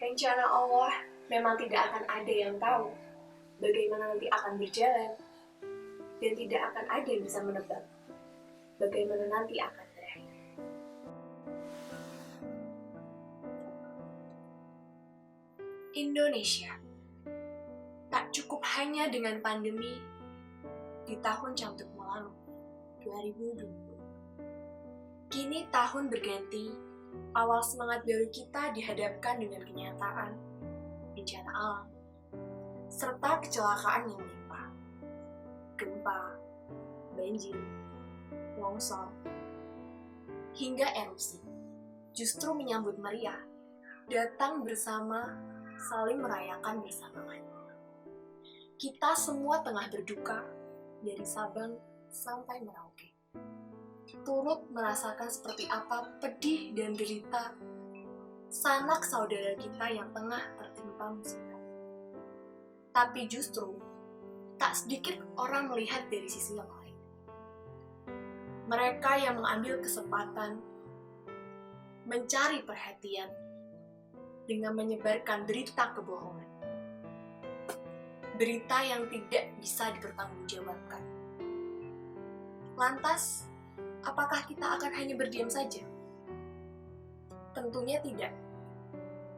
Rencana Allah memang tidak akan ada yang tahu bagaimana nanti akan berjalan, dan tidak akan ada yang bisa menebak bagaimana nanti akan berakhir. Indonesia tak cukup hanya dengan pandemi di tahun cantikmu lalu, 2020. Kini tahun berganti, awal semangat baru kita dihadapkan dengan kenyataan, bencana alam, serta kecelakaan yang menimpa. Gempa, banjir, longsor, hingga erupsi. Justru menyambut meriah, datang bersama, saling merayakan bersamaan. Kita semua tengah berduka, dari Sabang sampai Merauke. Turut merasakan seperti apa pedih dan derita sanak saudara kita yang tengah tertimpa musibah. Tapi justru, tak sedikit orang melihat dari sisi yang lain. Mereka yang mengambil kesempatan mencari perhatian dengan menyebarkan berita kebohongan. Berita yang tidak bisa dipertanggungjawabkan. Lantas, apakah kita akan hanya berdiam saja? Tentunya tidak.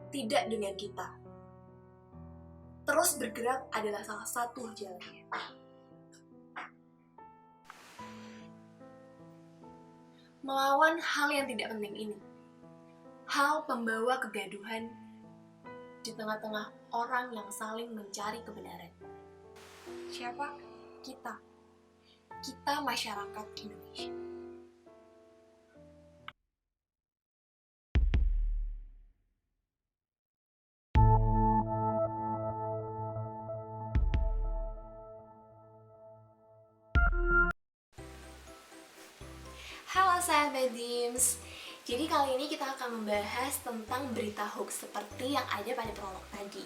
Tidak dengan kita. Terus bergerak adalah salah satu jalannya. Melawan hal yang tidak penting ini. Hal pembawa kegaduhan di tengah-tengah orang yang saling mencari kebenaran. Siapa? Kita. Kita masyarakat Indonesia. Halo sahabat Dims. Jadi kali ini kita akan membahas tentang berita hoax seperti yang ada pada prolog tadi.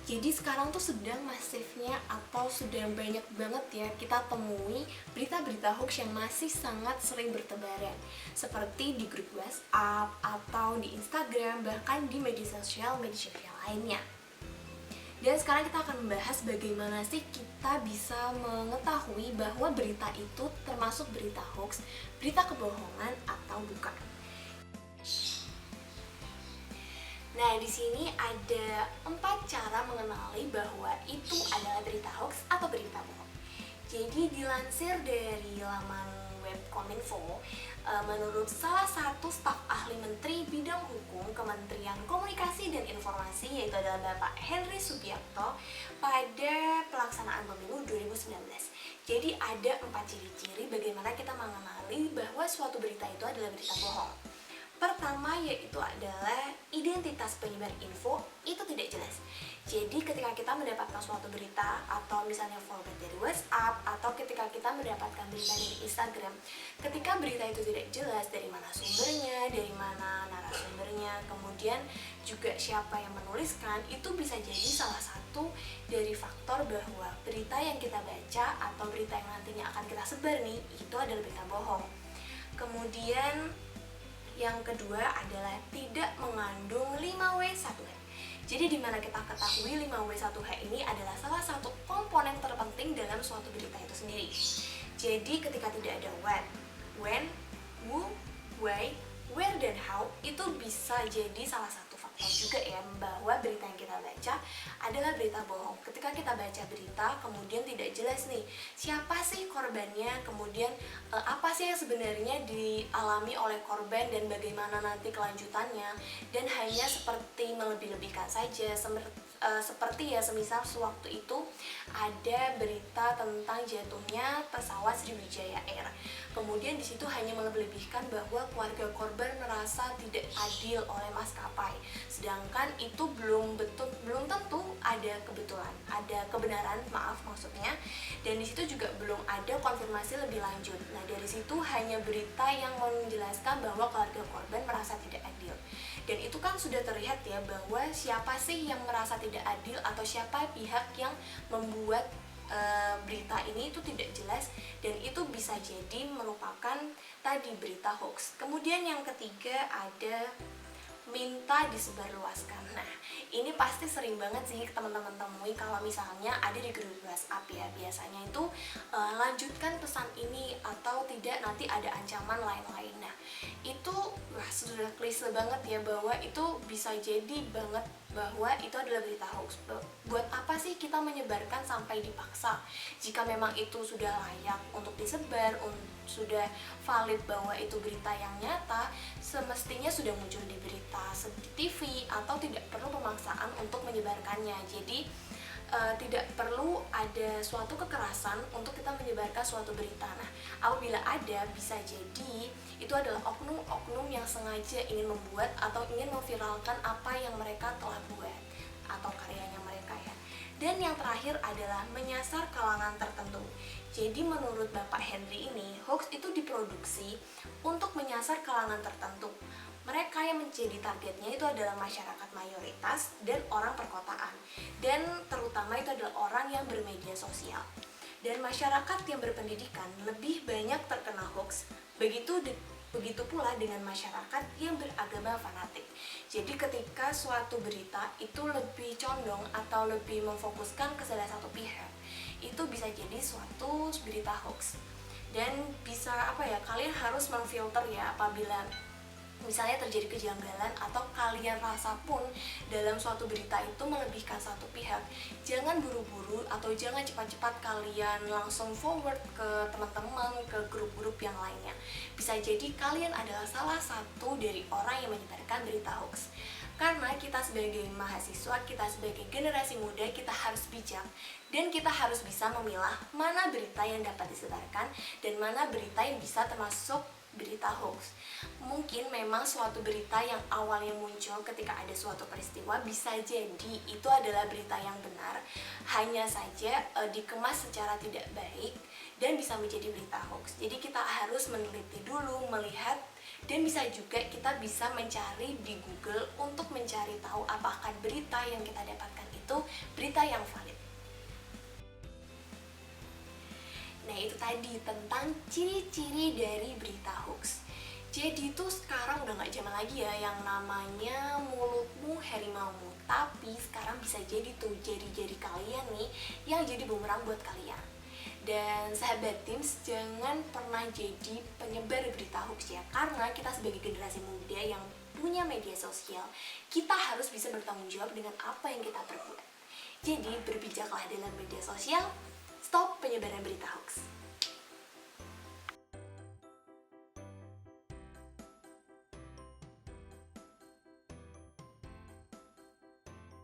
Jadi sekarang tuh sedang masifnya atau sudah banyak banget ya kita temui berita-berita hoax yang masih sangat sering bertebaran. Seperti di grup WhatsApp atau di Instagram, bahkan di media sosial lainnya. Dan sekarang kita akan membahas bagaimana sih kita bisa mengetahui bahwa berita itu termasuk berita hoax, berita kebohongan atau bukan. Nah, di sini ada 4 cara mengenali bahwa itu adalah berita hoax atau berita bohong. Jadi dilansir dari laman web Kominfo, menurut salah satu staf ahli Menteri Bidang Hukum Kementerian Komunikasi dan Informasi, yaitu adalah Bapak Henry Subiakto, pada pelaksanaan pemilu 2019. Jadi ada 4 ciri-ciri bagaimana kita mengenali bahwa suatu berita itu adalah berita bohong. Pertama yaitu adalah identitas penyebar info itu tidak jelas. Jadi ketika kita mendapatkan suatu berita atau misalnya forward dari WhatsApp atau ketika kita mendapatkan berita dari Instagram, ketika berita itu tidak jelas dari mana sumbernya, dari mana narasumbernya, kemudian juga siapa yang menuliskan, itu bisa jadi salah satu dari faktor bahwa berita yang kita baca atau berita yang nantinya akan kita sebar nih, itu adalah berita bohong. Kemudian yang kedua adalah tidak mengandung 5W1H. Jadi di mana kita ketahui 5W1H ini adalah salah satu komponen terpenting dalam suatu berita itu sendiri. Jadi ketika tidak ada when, who, why, where, dan how, itu bisa jadi salah satu faktor juga ya bahwa berita yang kita baca adalah berita bohong. Ketika kita baca berita kemudian tidak jelas nih siapa sih korbannya, kemudian apa sih yang sebenarnya dialami oleh korban dan bagaimana nanti kelanjutannya, dan hanya seperti melebih-lebihkan saja, seperti ya semisal sewaktu itu ada berita tentang jatuhnya pesawat Sriwijaya Air. Kemudian di situ hanya melebih-lebihkan bahwa keluarga korban merasa tidak adil oleh maskapai. Sedangkan itu belum tentu ada kebenaran, maksudnya. Dan di situ juga belum ada konfirmasi lebih lanjut. Nah, dari situ hanya berita yang menjelaskan bahwa keluarga korban merasa tidak adil. Dan itu kan sudah terlihat ya bahwa siapa sih yang merasa tidak adil atau siapa pihak yang membuat berita ini itu tidak jelas, dan itu bisa jadi merupakan tadi berita hoax. Kemudian yang ketiga ada minta disebarluaskan. Nah, ini pasti sering banget sih teman-teman temui kalau misalnya ada di grup WhatsApp ya. Biasanya itu lanjutkan pesan ini atau tidak nanti ada ancaman lain-lain. Nah, itu sudah klise banget ya bahwa itu bisa jadi banget bahwa itu adalah berita hoax. Buat apa sih kita menyebarkan sampai dipaksa? Jika memang itu sudah layak untuk disebar, sudah valid bahwa itu berita yang nyata, semestinya sudah muncul di berita di TV atau tidak perlu pemaksaan untuk menyebarkannya. Jadi tidak perlu ada suatu kekerasan untuk kita menyebarkan suatu berita. Nah, apabila ada, bisa jadi itu adalah oknum-oknum yang sengaja ingin membuat atau ingin memviralkan apa yang mereka telah buat atau karyanya mereka ya. Dan yang terakhir adalah menyasar kalangan tertentu. Jadi menurut Bapak Henry ini, hoax itu diproduksi untuk menyasar kalangan tertentu. Mereka yang menjadi targetnya itu adalah masyarakat mayoritas dan orang perkotaan. Dan terutama itu adalah orang yang bermedia sosial. Dan masyarakat yang berpendidikan lebih banyak terkena hoax. Begitu pula dengan masyarakat yang beragama fanatik. Jadi ketika suatu berita itu lebih condong atau lebih memfokuskan ke salah satu pihak, itu bisa jadi suatu berita hoax. Dan bisa kalian harus memfilter ya apabila misalnya terjadi kejanggalan atau kalian rasa pun dalam suatu berita itu melebihkan satu pihak, jangan buru-buru atau jangan cepat-cepat kalian langsung forward ke teman-teman, ke grup-grup yang lainnya. Bisa jadi kalian adalah salah satu dari orang yang menyebarkan berita hoax. Karena kita sebagai mahasiswa, kita sebagai generasi muda, kita harus bijak dan kita harus bisa memilah mana berita yang dapat disebarkan dan mana berita yang bisa termasuk berita hoax. Mungkin memang suatu berita yang awalnya muncul ketika ada suatu peristiwa bisa jadi itu adalah berita yang benar, hanya saja dikemas secara tidak baik dan bisa menjadi berita hoax. Jadi kita harus meneliti dulu, melihat, dan bisa juga kita bisa mencari di Google untuk mencari tahu apakah berita yang kita dapatkan itu berita yang valid. Nah, itu tadi tentang ciri-ciri dari berita hoax. Jadi itu sekarang udah gak zaman lagi ya yang namanya mulutmu harimaumu. Tapi sekarang bisa jadi tuh jari-jari kalian nih yang jadi bumerang buat kalian. Dan sahabat Teams, jangan pernah jadi penyebar berita hoax ya. Karena kita sebagai generasi muda yang punya media sosial, kita harus bisa bertanggung jawab dengan apa yang kita perbuat. Jadi berbijaklah dalam media sosial. Stop penyebaran berita hoax.